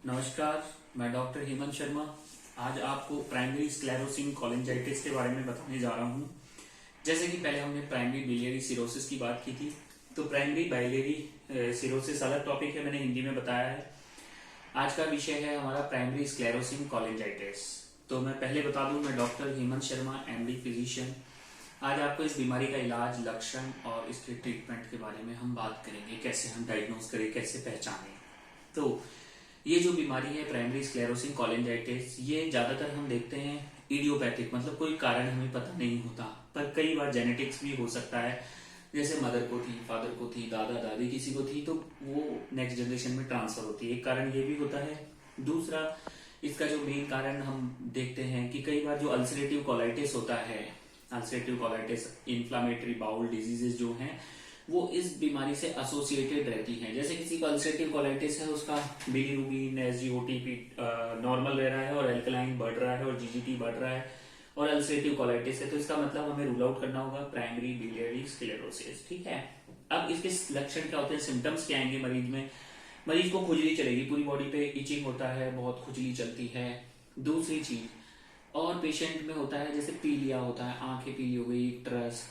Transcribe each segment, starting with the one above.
नमस्कार, मैं डॉक्टर हेमंत शर्मा। आज आपको प्राइमरी स्क्लेरोसिस कोलिंजाइटिस के बारे में बताने जा रहा हूँ। जैसे कि पहले हमने प्राइमरी बिलियरी सिरोसिस की बात की थी, तो प्राइमरी बाइलियरी सिरोसिस अलग टॉपिक है, मैंने हिंदी में बताया है। आज का विषय है हमारा प्राइमरी स्क्लेरोसिस कोलिंजाइटिस। तो मैं पहले बता दूं, मैं doctor Hemant Sharma, MD physician. आज आपको इस बीमारी का इलाज, लक्षण और इसके ट्रीटमेंट के बारे में हम बात करेंगे, कैसे हम डायग्नोज करें, कैसे पहचानें। तो ये जो बीमारी है प्राइमरी स्क्लेरोसिस कोलिंजाइटिस, ये ज्यादातर हम देखते हैं इडियोपैथिक, मतलब कोई कारण हमें पता नहीं होता, पर कई बार जेनेटिक्स भी हो सकता है। जैसे मदर को थी, फादर को थी, दादा दादी किसी को थी, तो वो नेक्स्ट जनरेशन में ट्रांसफर होती है। एक कारण ये भी होता है। दूसरा, इसका जो मेन कारण हम देखते हैं कि कई बार जो अल्सरेटिव कोलाइटिस होता है, ulcerative colitis, inflammatory bowel diseases जो हैं, वो इस बीमारी से एसोसिएटेड रहती हैं। जैसे किसी को अल्सरेटिव कोलाइटिस है, उसका बिलीरुबिन, एसजीओटी नॉर्मल रह रहा है और एल्कलाइन बढ़ रहा है और जीजीटी बढ़ रहा है, और अल्सरेटिव कोलाइटिस है, तो इसका मतलब हमें रूल आउट करना होगा प्राइमरी बिलियरी स्क्लेरोसिस। ठीक है। अब इसके लक्षण क्या होते हैं, सिम्टम्स क्या आएंगे मरीज में। मरीज को खुजली चलेगी, पूरी बॉडी पे इचिंग होता है, बहुत खुजली चलती है। दूसरी चीज, और पेशेंट में होता है जैसे पीलिया होता है, आंखें पीली हो गई, ट्रस,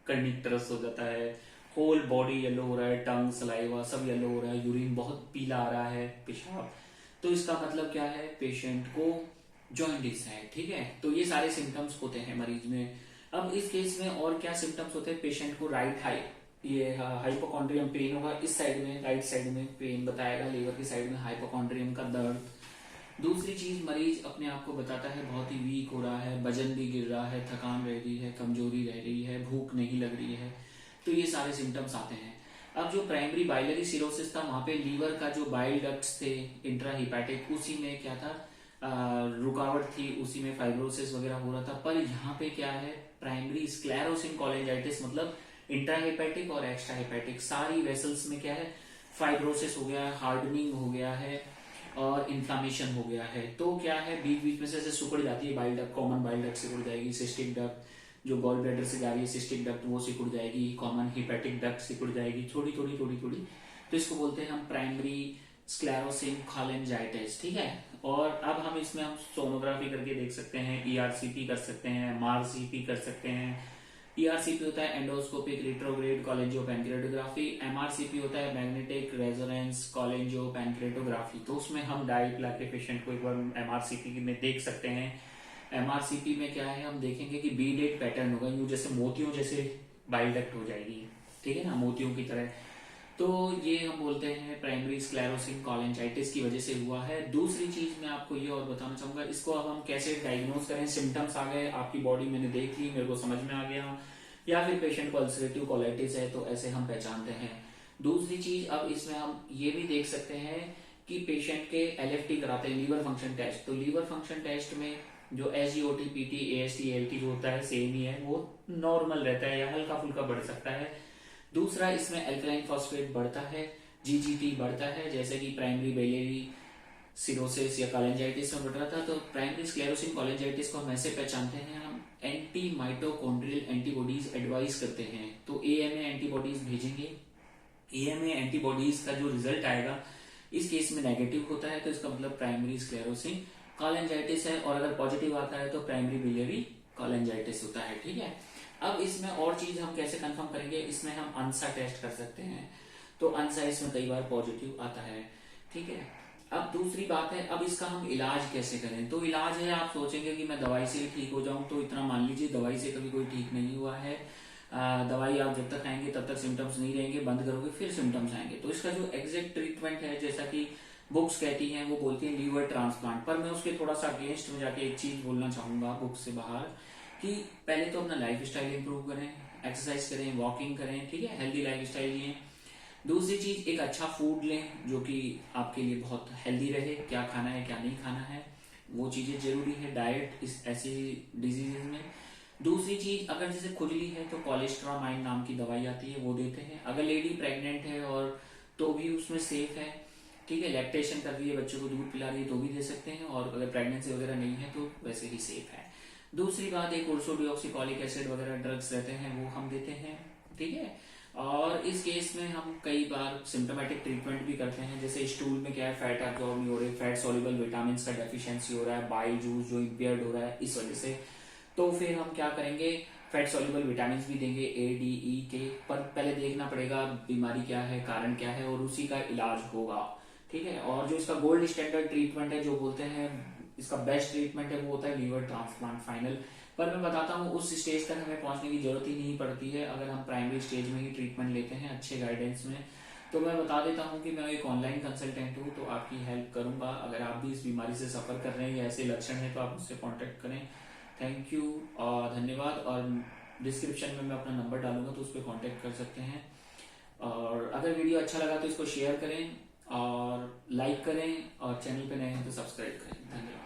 कर्निक ट्रस हो जाता है, होल बॉडी येलो हो रहा है, टंग, सलाइवा सब येलो हो रहा है, यूरिन बहुत पीला आ रहा है, पेशाब, तो इसका मतलब क्या है, पेशेंट को जॉइंटिस है। ठीक है। तो ये सारे सिम्टम्स होते हैं मरीज में। अब इस केस में और क्या सिम्टम्स होते हैं, पेशेंट को राइट हाई, ये हाइपोकॉन्ड्रियम पेन होगा, इस साइड में, राइट साइड में पेन बताएगा, लीवर की साइड में हाइपोकॉन्ड्रियम का दर्द। दूसरी चीज, मरीज अपने आप को बताता है बहुत ही वीक हो रहा है, वजन भी गिर रहा है, थकान रह रही है, कमजोरी रह रही है, भूख नहीं लग रही है, तो ये सारे सिम्टम्स आते हैं। अब जो प्राइमरी बाइलरी सिरोसिस था, वहां पे लीवर का जो बाइल डक्ट्स थे इंट्राहिपैटिक, उसी में क्या था, रुकावट थी, उसी में फाइब्रोसिस वगैरह हो रहा था। पर यहाँ पे क्या है, प्राइमरी स्क्लेरोसिस कोलिंजाइटिस, मतलब इंट्राहिपैटिक और एक्स्ट्राहिपैटिक सारी वेसल्स में क्या है, फाइब्रोसिस हो गया है, हार्डनिंग हो गया है और इन्फ्लामेशन हो गया है। तो क्या है, बीच बीच में से सिकुड़ जाती है bile duct, common bile duct सिकुड़ जाएगी, सिस्टिक डक्ट जो गॉल ब्लैडर से जा रही है, सिस्टिक डक्ट वो सिकुड़ जाएगी, कॉमन हिपैटिक डक्ट सिकुड़ जाएगी, थोड़ी थोड़ी थोड़ी थोड़ी। तो इसको बोलते हैं हम प्राइमरी स्क्लेरोसिस कोलिंजाइटिस। ठीक है। और अब हम इसमें हम सोनोग्राफी करके देख सकते हैं, ईआरसीपी कर सकते हैं, एमआरसीपी कर सकते हैं। ईआरसीपी होता है एंडोस्कोपिक रिट्रोग्रेड कोलिंजियोपैनक्रेटोग्राफी, एमआरसीपी होता है मैग्नेटिक रेजोनेंस कोलिंजियोपैनक्रेटोग्राफी। तो उसमें हम डाई पिला के पेशेंट को एक बार एमआरसीपी में देख सकते हैं। एमआरसीपी में क्या है, हम देखेंगे कि बीडेड पैटर्न होगा, यूं जैसे मोतियों जैसे बाइल डक्ट हो जाएगी, ठीक है ना, मोतियों की तरह। तो ये हम बोलते हैं प्राइमरी स्क्लेरोसिस कोलिंजाइटिस की वजह से हुआ है। दूसरी चीज मैं आपको ये और बताना चाहूंगा, इसको अब हम कैसे डायग्नोज करें। सिम्टम्स आ गए, आपकी बॉडी मैंने देख ली, मेरे को समझ में आ गया, या फिर पेशेंट को अल्सरेटिव कोलाइटिस है, तो ऐसे हम पहचानते हैं। दूसरी चीज, अब इसमें हम ये भी देख सकते हैं कि पेशेंट के एलएफटी कराते हैं, लीवर फंक्शन टेस्ट। तो लीवर फंक्शन टेस्ट में जो एसजीओटी, पीटी, एएसटी, एलटी जो होता है सेम ही है, वो नॉर्मल रहता है या हल्का फुल्का बढ़ सकता है। दूसरा, इसमें एल्कलाइन फॉस्फेट बढ़ता है, जीजीटी बढ़ता है, जैसे कि प्राइमरी बिलियरी सिरोसिस या कोलिंजाइटिस में बढ़ रहा था। तो प्राइमरी स्क्लेरोसिस कोलिंजाइटिस को हम ऐसे पहचानते हैं, हम एंटी माइटोकॉन्ड्रियल एंटीबॉडीज एडवाइज करते हैं। तो एएमए एंटीबॉडीज भेजेंगे। एएमए एंटीबॉडीज का जो रिजल्ट आएगा इस केस में नेगेटिव होता है, तो इसका मतलब प्राइमरी स्क्लेरोसिस कोलिंजाइटिस है, और अगर पॉजिटिव आता है तो प्राइमरी बिलियरी कोलिंजाइटिस होता है। ठीक है। अब इसमें और चीज हम कैसे कंफर्म करेंगे, इसमें हम अंसा टेस्ट कर सकते हैं। तो अंसा इसमें कई बार पॉजिटिव आता है। ठीक है। अब दूसरी बात है, अब इसका हम इलाज कैसे करें। तो इलाज है, आप सोचेंगे कि मैं दवाई से ही ठीक हो जाऊं, तो इतना मान लीजिए दवाई से कभी कोई ठीक नहीं हुआ है। दवाई आप जब तक खाएंगे तब तक सिम्टम्स नहीं रहेंगे, बंद करोगे फिर सिम्टम्स आएंगे। तो इसका जो एग्जैक्ट ट्रीटमेंट है, जैसा कि बुक्स कहती हैं, वो बोलती है लीवर ट्रांसप्लांट। पर मैं उसके थोड़ा सा अगेंस्ट में जाके एक चीज बोलना चाहूंगा बुक से बाहर, कि पहले तो अपना लाइफ स्टाइल इंप्रूव करें, एक्सरसाइज करें, वॉकिंग करें, ठीक है, हेल्दी लाइफ स्टाइल लें। दूसरी चीज, एक अच्छा फूड लें जो कि आपके लिए बहुत हेल्दी रहे, क्या खाना है क्या नहीं खाना है, वो चीजें जरूरी है, डाइट इस ऐसी डिजीजेज में। दूसरी चीज, अगर जैसे खुजली है तो कोलेस्ट्रामाइन नाम की दवाई आती है, वो देते हैं। अगर लेडी प्रेग्नेंट है और तो भी उसमें सेफ है, ठीक है, लैक्टेशन कर रही है, बच्चों को दूध पिला रही है, तो भी दे सकते हैं। और अगर प्रेगनेंसी वगैरह नहीं है तो वैसे ही सेफ है। दूसरी बात, एक उर्सोडिऑक्सीकॉलिक एसिड वगैरह ड्रग्स रहते हैं, वो हम देते हैं। ठीक है। और इस केस में हम कई बार सिम्टोमेटिक ट्रीटमेंट भी करते हैं, जैसे स्टूल में क्या है, फैट एब्जॉर्ब नहीं हो रही, फैट सॉल्युबल विटामिन का डेफिशिएंसी हो रहा है, बाइल जूस जो इम्पेयर्ड हो रहा है इस वजह से। तो फिर हम क्या करेंगे, फैट सॉल्युबल विटामिन भी देंगे ए डी ई के, पर पहले देखना पड़ेगा बीमारी क्या है, कारण क्या है, और उसी का इलाज होगा। ठीक है। और जो इसका गोल्ड स्टैंडर्ड ट्रीटमेंट है, जो बोलते हैं इसका बेस्ट ट्रीटमेंट है, वो होता है लीवर ट्रांसप्लांट फाइनल। पर मैं बताता हूँ उस स्टेज तक हमें पहुंचने की जरूरत ही नहीं पड़ती है अगर हम प्राइमरी स्टेज में ही ट्रीटमेंट लेते हैं अच्छे गाइडेंस में। तो मैं बता देता हूँ कि मैं एक ऑनलाइन कंसल्टेंट हूँ, तो आपकी हेल्प करूंगा। अगर आप भी इस बीमारी से सफर कर रहे हैं या ऐसे लक्षण हैं तो आप मुझसे कांटेक्ट करें। थैंक यू और धन्यवाद। और डिस्क्रिप्शन में मैं अपना नंबर डालूंगा, तो उस पर कॉन्टेक्ट कर सकते हैं। और अगर वीडियो अच्छा लगा तो इसको शेयर करें और लाइक करें, और चैनल पे नए हैं तो सब्सक्राइब करें। धन्यवाद।